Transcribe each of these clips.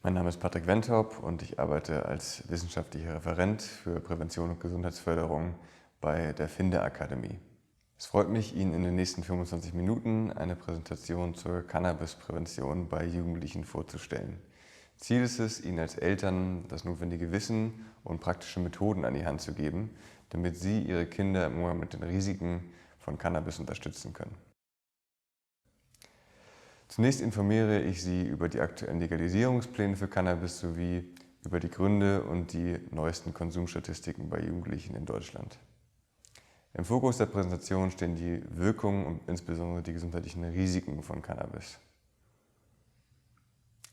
Mein Name ist Patrick Wentorp und ich arbeite als wissenschaftlicher Referent für Prävention und Gesundheitsförderung bei der FINDE-Akademie. Es freut mich, Ihnen in den nächsten 25 Minuten eine Präsentation zur Cannabisprävention bei Jugendlichen vorzustellen. Ziel ist es, Ihnen als Eltern das notwendige Wissen und praktische Methoden an die Hand zu geben, damit Sie Ihre Kinder im Umgang mit den Risiken von Cannabis unterstützen können. Zunächst informiere ich Sie über die aktuellen Legalisierungspläne für Cannabis sowie über die Gründe und die neuesten Konsumstatistiken bei Jugendlichen in Deutschland. Im Fokus der Präsentation stehen die Wirkungen und insbesondere die gesundheitlichen Risiken von Cannabis.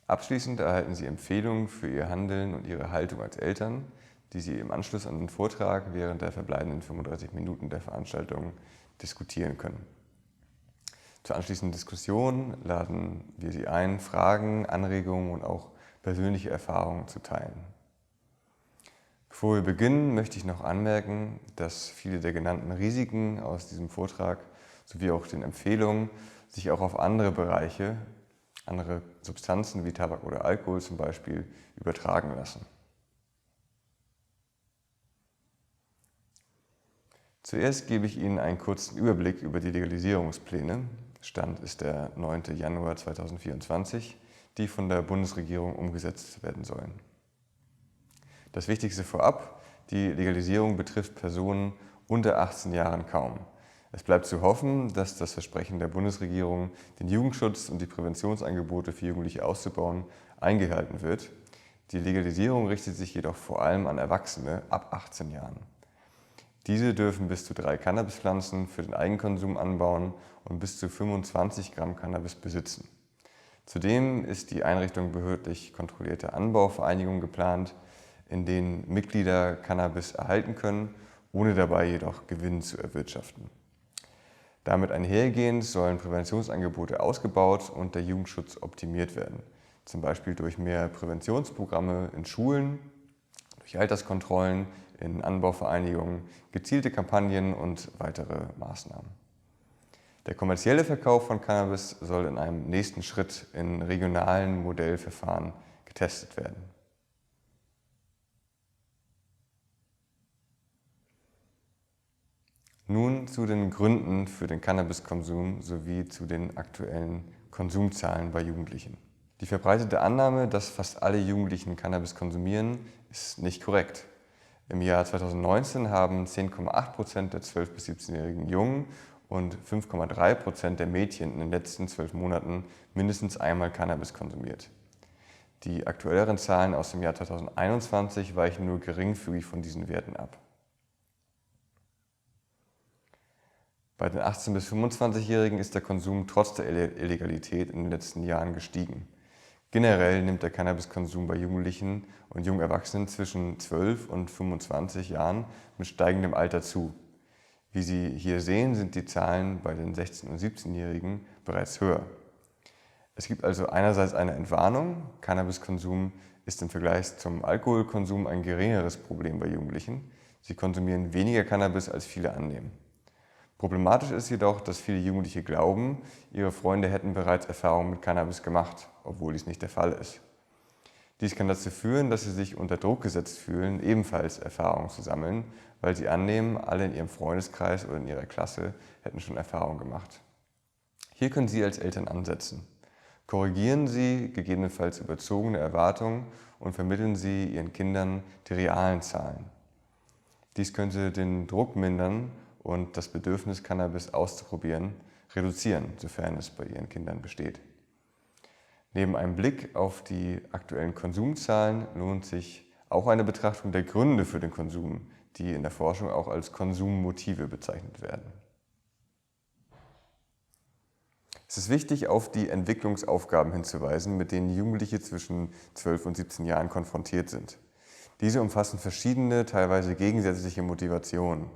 Abschließend erhalten Sie Empfehlungen für Ihr Handeln und Ihre Haltung als Eltern, die Sie im Anschluss an den Vortrag während der verbleibenden 35 Minuten der Veranstaltung diskutieren können. Zur anschließenden Diskussion laden wir Sie ein, Fragen, Anregungen und auch persönliche Erfahrungen zu teilen. Bevor wir beginnen, möchte ich noch anmerken, dass viele der genannten Risiken aus diesem Vortrag sowie auch den Empfehlungen sich auch auf andere Bereiche, andere Substanzen wie Tabak oder Alkohol zum Beispiel, übertragen lassen. Zuerst gebe ich Ihnen einen kurzen Überblick über die Legalisierungspläne. Stand ist der 9. Januar 2024, die von der Bundesregierung umgesetzt werden sollen. Das Wichtigste vorab: Die Legalisierung betrifft Personen unter 18 Jahren kaum. Es bleibt zu hoffen, dass das Versprechen der Bundesregierung, den Jugendschutz und die Präventionsangebote für Jugendliche auszubauen, eingehalten wird. Die Legalisierung richtet sich jedoch vor allem an Erwachsene ab 18 Jahren. Diese dürfen bis zu 3 Cannabispflanzen für den Eigenkonsum anbauen und bis zu 25 Gramm Cannabis besitzen. Zudem ist die Einrichtung behördlich kontrollierter Anbauvereinigungen geplant, in denen Mitglieder Cannabis erhalten können, ohne dabei jedoch Gewinn zu erwirtschaften. Damit einhergehend sollen Präventionsangebote ausgebaut und der Jugendschutz optimiert werden, zum Beispiel durch mehr Präventionsprogramme in Schulen, durch Alterskontrollen in Anbauvereinigungen, gezielte Kampagnen und weitere Maßnahmen. Der kommerzielle Verkauf von Cannabis soll in einem nächsten Schritt in regionalen Modellverfahren getestet werden. Nun zu den Gründen für den Cannabiskonsum sowie zu den aktuellen Konsumzahlen bei Jugendlichen. Die verbreitete Annahme, dass fast alle Jugendlichen Cannabis konsumieren, ist nicht korrekt. Im Jahr 2019 haben 10,8% der 12- bis 17-jährigen Jungen und 5,3% der Mädchen in den letzten 12 Monaten mindestens einmal Cannabis konsumiert. Die aktuelleren Zahlen aus dem Jahr 2021 weichen nur geringfügig von diesen Werten ab. Bei den 18- bis 25-Jährigen ist der Konsum trotz der Illegalität in den letzten Jahren gestiegen. Generell nimmt der Cannabiskonsum bei Jugendlichen und jungen Erwachsenen zwischen 12 und 25 Jahren mit steigendem Alter zu. Wie Sie hier sehen, sind die Zahlen bei den 16- und 17-Jährigen bereits höher. Es gibt also einerseits eine Entwarnung: Cannabiskonsum ist im Vergleich zum Alkoholkonsum ein geringeres Problem bei Jugendlichen. Sie konsumieren weniger Cannabis, als viele annehmen. Problematisch ist jedoch, dass viele Jugendliche glauben, ihre Freunde hätten bereits Erfahrungen mit Cannabis gemacht, obwohl dies nicht der Fall ist. Dies kann dazu führen, dass sie sich unter Druck gesetzt fühlen, ebenfalls Erfahrungen zu sammeln, weil sie annehmen, alle in ihrem Freundeskreis oder in ihrer Klasse hätten schon Erfahrungen gemacht. Hier können Sie als Eltern ansetzen. Korrigieren Sie gegebenenfalls überzogene Erwartungen und vermitteln Sie Ihren Kindern die realen Zahlen. Dies könnte den Druck mindern und das Bedürfnis, Cannabis auszuprobieren, reduzieren, sofern es bei Ihren Kindern besteht. Neben einem Blick auf die aktuellen Konsumzahlen lohnt sich auch eine Betrachtung der Gründe für den Konsum, die in der Forschung auch als Konsummotive bezeichnet werden. Es ist wichtig, auf die Entwicklungsaufgaben hinzuweisen, mit denen Jugendliche zwischen 12 und 17 Jahren konfrontiert sind. Diese umfassen verschiedene, teilweise gegensätzliche Motivationen.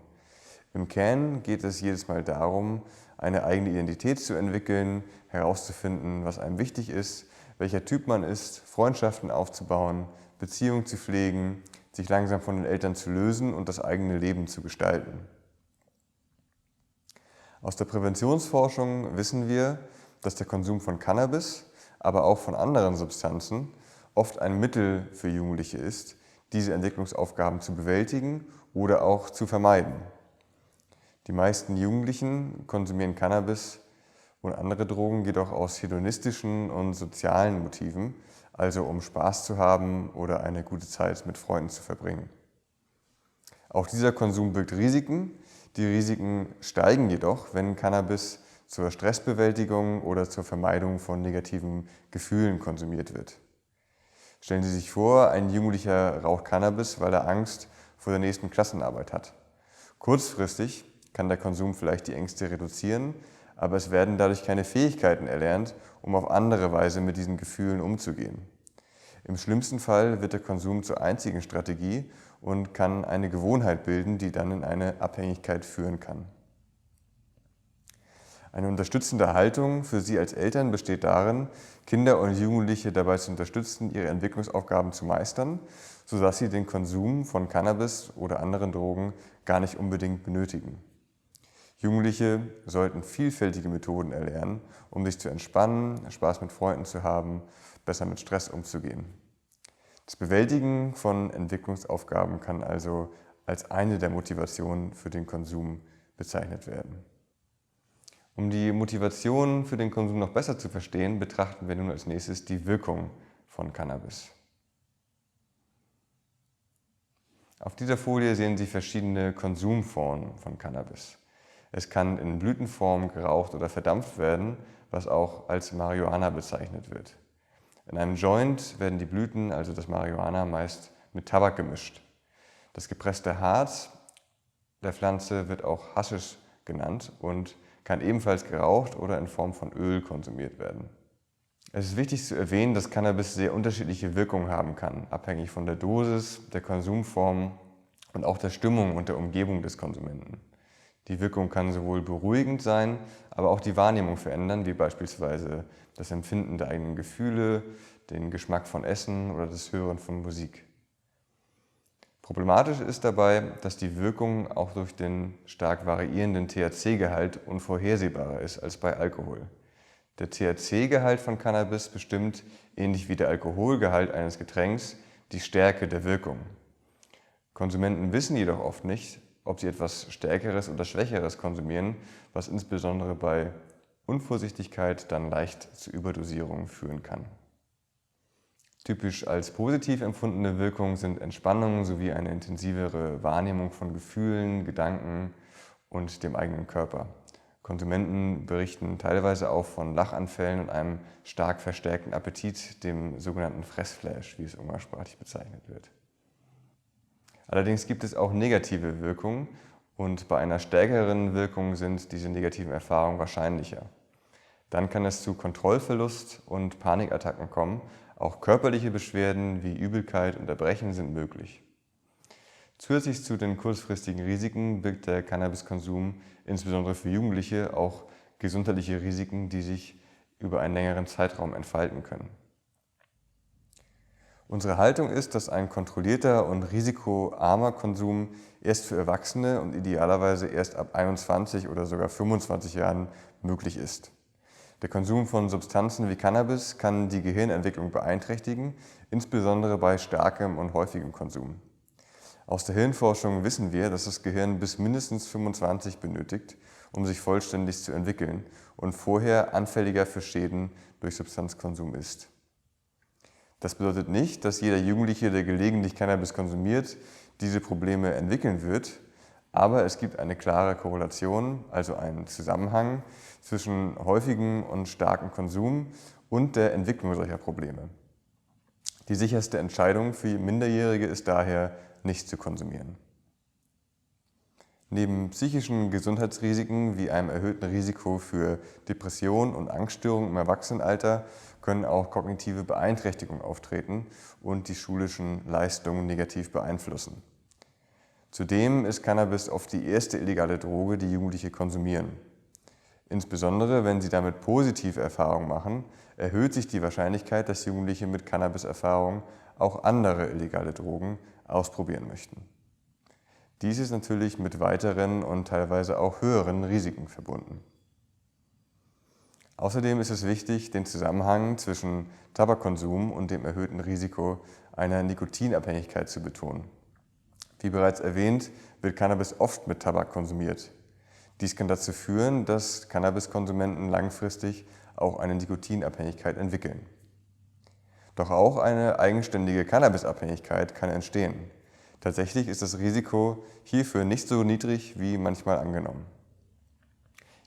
Im Kern geht es jedes Mal darum, eine eigene Identität zu entwickeln, herauszufinden, was einem wichtig ist, welcher Typ man ist, Freundschaften aufzubauen, Beziehungen zu pflegen, sich langsam von den Eltern zu lösen und das eigene Leben zu gestalten. Aus der Präventionsforschung wissen wir, dass der Konsum von Cannabis, aber auch von anderen Substanzen oft ein Mittel für Jugendliche ist, diese Entwicklungsaufgaben zu bewältigen oder auch zu vermeiden. Die meisten Jugendlichen konsumieren Cannabis und andere Drogen jedoch aus hedonistischen und sozialen Motiven, also um Spaß zu haben oder eine gute Zeit mit Freunden zu verbringen. Auch dieser Konsum birgt Risiken. Die Risiken steigen jedoch, wenn Cannabis zur Stressbewältigung oder zur Vermeidung von negativen Gefühlen konsumiert wird. Stellen Sie sich vor, ein Jugendlicher raucht Cannabis, weil er Angst vor der nächsten Klassenarbeit hat. Kurzfristig kann der Konsum vielleicht die Ängste reduzieren, aber es werden dadurch keine Fähigkeiten erlernt, um auf andere Weise mit diesen Gefühlen umzugehen. Im schlimmsten Fall wird der Konsum zur einzigen Strategie und kann eine Gewohnheit bilden, die dann in eine Abhängigkeit führen kann. Eine unterstützende Haltung für Sie als Eltern besteht darin, Kinder und Jugendliche dabei zu unterstützen, ihre Entwicklungsaufgaben zu meistern, sodass sie den Konsum von Cannabis oder anderen Drogen gar nicht unbedingt benötigen. Jugendliche sollten vielfältige Methoden erlernen, um sich zu entspannen, Spaß mit Freunden zu haben, besser mit Stress umzugehen. Das Bewältigen von Entwicklungsaufgaben kann also als eine der Motivationen für den Konsum bezeichnet werden. Um die Motivation für den Konsum noch besser zu verstehen, betrachten wir nun als nächstes die Wirkung von Cannabis. Auf dieser Folie sehen Sie verschiedene Konsumformen von Cannabis. Es kann in Blütenform geraucht oder verdampft werden, was auch als Marihuana bezeichnet wird. In einem Joint werden die Blüten, also das Marihuana, meist mit Tabak gemischt. Das gepresste Harz der Pflanze wird auch Haschisch genannt und kann ebenfalls geraucht oder in Form von Öl konsumiert werden. Es ist wichtig zu erwähnen, dass Cannabis sehr unterschiedliche Wirkungen haben kann, abhängig von der Dosis, der Konsumform und auch der Stimmung und der Umgebung des Konsumenten. Die Wirkung kann sowohl beruhigend sein, aber auch die Wahrnehmung verändern, wie beispielsweise das Empfinden der eigenen Gefühle, den Geschmack von Essen oder das Hören von Musik. Problematisch ist dabei, dass die Wirkung auch durch den stark variierenden THC-Gehalt unvorhersehbarer ist als bei Alkohol. Der THC-Gehalt von Cannabis bestimmt, ähnlich wie der Alkoholgehalt eines Getränks, die Stärke der Wirkung. Konsumenten wissen jedoch oft nicht, ob sie etwas Stärkeres oder Schwächeres konsumieren, was insbesondere bei Unvorsichtigkeit dann leicht zu Überdosierungen führen kann. Typisch als positiv empfundene Wirkungen sind Entspannung sowie eine intensivere Wahrnehmung von Gefühlen, Gedanken und dem eigenen Körper. Konsumenten berichten teilweise auch von Lachanfällen und einem stark verstärkten Appetit, dem sogenannten Fressflash, wie es umgangssprachlich bezeichnet wird. Allerdings gibt es auch negative Wirkungen und bei einer stärkeren Wirkung sind diese negativen Erfahrungen wahrscheinlicher. Dann kann es zu Kontrollverlust und Panikattacken kommen. Auch körperliche Beschwerden wie Übelkeit und Erbrechen sind möglich. Zusätzlich zu den kurzfristigen Risiken birgt der Cannabiskonsum insbesondere für Jugendliche auch gesundheitliche Risiken, die sich über einen längeren Zeitraum entfalten können. Unsere Haltung ist, dass ein kontrollierter und risikoarmer Konsum erst für Erwachsene und idealerweise erst ab 21 oder sogar 25 Jahren möglich ist. Der Konsum von Substanzen wie Cannabis kann die Gehirnentwicklung beeinträchtigen, insbesondere bei starkem und häufigem Konsum. Aus der Hirnforschung wissen wir, dass das Gehirn bis mindestens 25 benötigt, um sich vollständig zu entwickeln und vorher anfälliger für Schäden durch Substanzkonsum ist. Das bedeutet nicht, dass jeder Jugendliche, der gelegentlich Cannabis konsumiert, diese Probleme entwickeln wird, aber es gibt eine klare Korrelation, also einen Zusammenhang zwischen häufigem und starkem Konsum und der Entwicklung solcher Probleme. Die sicherste Entscheidung für Minderjährige ist daher, nicht zu konsumieren. Neben psychischen Gesundheitsrisiken wie einem erhöhten Risiko für Depressionen und Angststörungen im Erwachsenenalter können auch kognitive Beeinträchtigungen auftreten und die schulischen Leistungen negativ beeinflussen. Zudem ist Cannabis oft die erste illegale Droge, die Jugendliche konsumieren. Insbesondere wenn sie damit positive Erfahrungen machen, erhöht sich die Wahrscheinlichkeit, dass Jugendliche mit Cannabis-Erfahrung auch andere illegale Drogen ausprobieren möchten. Dies ist natürlich mit weiteren und teilweise auch höheren Risiken verbunden. Außerdem ist es wichtig, den Zusammenhang zwischen Tabakkonsum und dem erhöhten Risiko einer Nikotinabhängigkeit zu betonen. Wie bereits erwähnt, wird Cannabis oft mit Tabak konsumiert. Dies kann dazu führen, dass Cannabiskonsumenten langfristig auch eine Nikotinabhängigkeit entwickeln. Doch auch eine eigenständige Cannabisabhängigkeit kann entstehen. Tatsächlich ist das Risiko hierfür nicht so niedrig wie manchmal angenommen.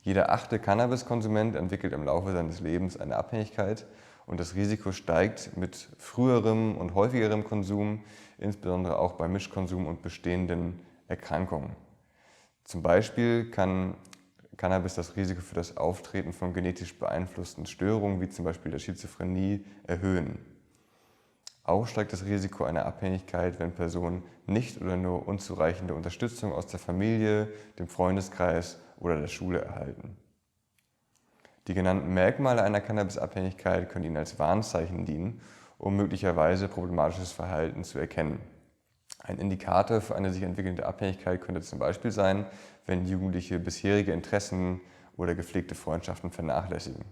Jeder 8. Cannabiskonsument entwickelt im Laufe seines Lebens eine Abhängigkeit und das Risiko steigt mit früherem und häufigerem Konsum, insbesondere auch bei Mischkonsum und bestehenden Erkrankungen. Zum Beispiel kann Cannabis das Risiko für das Auftreten von genetisch beeinflussten Störungen, wie zum Beispiel der Schizophrenie, erhöhen. Auch steigt das Risiko einer Abhängigkeit, wenn Personen nicht oder nur unzureichende Unterstützung aus der Familie, dem Freundeskreis oder der Schule erhalten. Die genannten Merkmale einer Cannabisabhängigkeit können Ihnen als Warnzeichen dienen, um möglicherweise problematisches Verhalten zu erkennen. Ein Indikator für eine sich entwickelnde Abhängigkeit könnte zum Beispiel sein, wenn Jugendliche bisherige Interessen oder gepflegte Freundschaften vernachlässigen.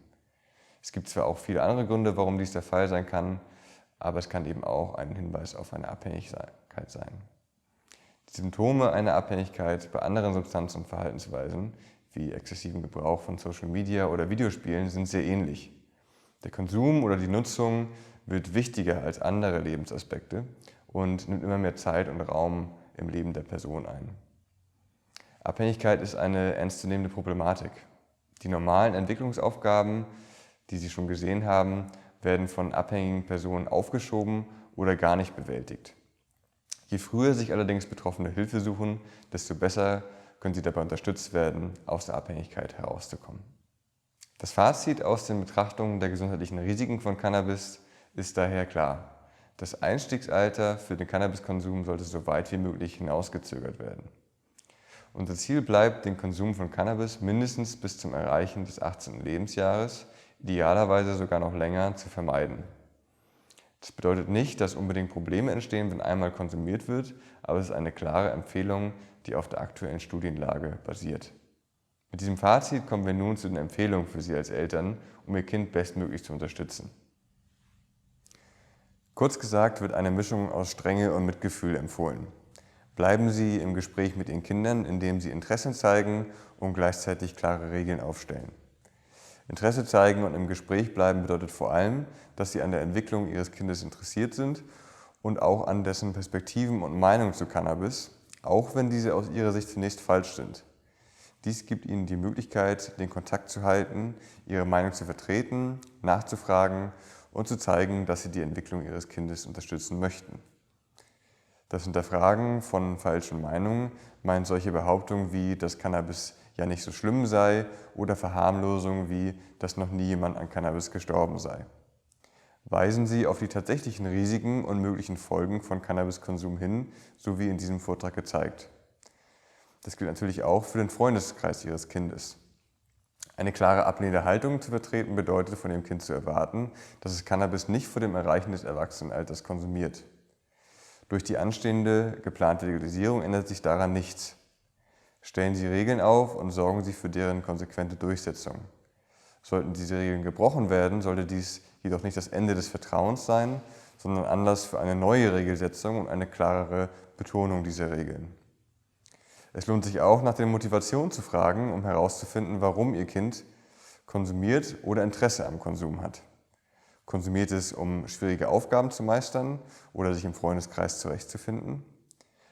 Es gibt zwar auch viele andere Gründe, warum dies der Fall sein kann, aber es kann eben auch ein Hinweis auf eine Abhängigkeit sein. Die Symptome einer Abhängigkeit bei anderen Substanzen und Verhaltensweisen, wie exzessivem Gebrauch von Social Media oder Videospielen, sind sehr ähnlich. Der Konsum oder die Nutzung wird wichtiger als andere Lebensaspekte und nimmt immer mehr Zeit und Raum im Leben der Person ein. Abhängigkeit ist eine ernstzunehmende Problematik. Die normalen Entwicklungsaufgaben, die Sie schon gesehen haben, werden von abhängigen Personen aufgeschoben oder gar nicht bewältigt. Je früher sich allerdings Betroffene Hilfe suchen, desto besser können sie dabei unterstützt werden, aus der Abhängigkeit herauszukommen. Das Fazit aus den Betrachtungen der gesundheitlichen Risiken von Cannabis ist daher klar. Das Einstiegsalter für den Cannabiskonsum sollte so weit wie möglich hinausgezögert werden. Unser Ziel bleibt, den Konsum von Cannabis mindestens bis zum Erreichen des 18. Lebensjahres, idealerweise sogar noch länger, zu vermeiden. Das bedeutet nicht, dass unbedingt Probleme entstehen, wenn einmal konsumiert wird, aber es ist eine klare Empfehlung, die auf der aktuellen Studienlage basiert. Mit diesem Fazit kommen wir nun zu den Empfehlungen für Sie als Eltern, um Ihr Kind bestmöglich zu unterstützen. Kurz gesagt wird eine Mischung aus Strenge und Mitgefühl empfohlen. Bleiben Sie im Gespräch mit Ihren Kindern, indem Sie Interesse zeigen und gleichzeitig klare Regeln aufstellen. Interesse zeigen und im Gespräch bleiben bedeutet vor allem, dass Sie an der Entwicklung Ihres Kindes interessiert sind und auch an dessen Perspektiven und Meinung zu Cannabis, auch wenn diese aus Ihrer Sicht zunächst falsch sind. Dies gibt Ihnen die Möglichkeit, den Kontakt zu halten, Ihre Meinung zu vertreten, nachzufragen und zu zeigen, dass Sie die Entwicklung Ihres Kindes unterstützen möchten. Das Hinterfragen von falschen Meinungen meint solche Behauptungen wie, dass Cannabis ja nicht so schlimm sei oder Verharmlosungen wie, dass noch nie jemand an Cannabis gestorben sei. Weisen Sie auf die tatsächlichen Risiken und möglichen Folgen von Cannabiskonsum hin, so wie in diesem Vortrag gezeigt. Das gilt natürlich auch für den Freundeskreis Ihres Kindes. Eine klare ablehnende Haltung zu vertreten bedeutet, von dem Kind zu erwarten, dass es Cannabis nicht vor dem Erreichen des Erwachsenenalters konsumiert. Durch die anstehende geplante Legalisierung ändert sich daran nichts. Stellen Sie Regeln auf und sorgen Sie für deren konsequente Durchsetzung. Sollten diese Regeln gebrochen werden, sollte dies jedoch nicht das Ende des Vertrauens sein, sondern Anlass für eine neue Regelsetzung und eine klarere Betonung dieser Regeln. Es lohnt sich auch, nach der Motivation zu fragen, um herauszufinden, warum Ihr Kind konsumiert oder Interesse am Konsum hat. Konsumiert es, um schwierige Aufgaben zu meistern oder sich im Freundeskreis zurechtzufinden?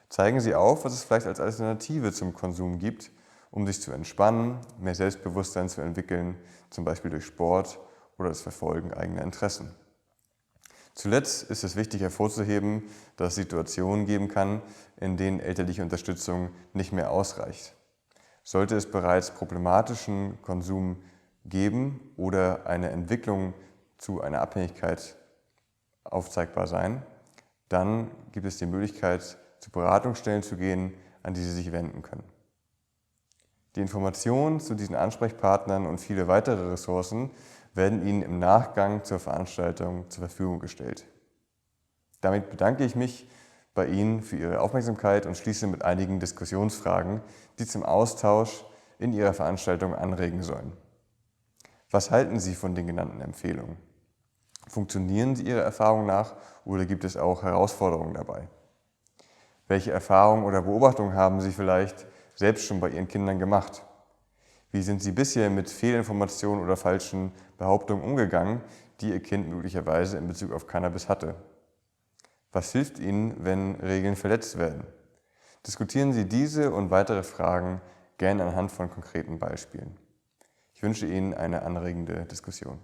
Zeigen Sie auf, was es vielleicht als Alternative zum Konsum gibt, um sich zu entspannen, mehr Selbstbewusstsein zu entwickeln, zum Beispiel durch Sport oder das Verfolgen eigener Interessen. Zuletzt ist es wichtig hervorzuheben, dass es Situationen geben kann, in denen elterliche Unterstützung nicht mehr ausreicht. Sollte es bereits problematischen Konsum geben oder eine Entwicklung zu einer Abhängigkeit aufzeigbar sein, dann gibt es die Möglichkeit, zu Beratungsstellen zu gehen, an die Sie sich wenden können. Die Informationen zu diesen Ansprechpartnern und viele weitere Ressourcen werden Ihnen im Nachgang zur Veranstaltung zur Verfügung gestellt. Damit bedanke ich mich bei Ihnen für Ihre Aufmerksamkeit und schließe mit einigen Diskussionsfragen, die zum Austausch in Ihrer Veranstaltung anregen sollen. Was halten Sie von den genannten Empfehlungen? Funktionieren sie Ihrer Erfahrung nach oder gibt es auch Herausforderungen dabei? Welche Erfahrungen oder Beobachtungen haben Sie vielleicht selbst schon bei Ihren Kindern gemacht? Wie sind Sie bisher mit Fehlinformationen oder falschen Behauptungen umgegangen, die Ihr Kind möglicherweise in Bezug auf Cannabis hatte? Was hilft Ihnen, wenn Regeln verletzt werden? Diskutieren Sie diese und weitere Fragen gerne anhand von konkreten Beispielen. Ich wünsche Ihnen eine anregende Diskussion.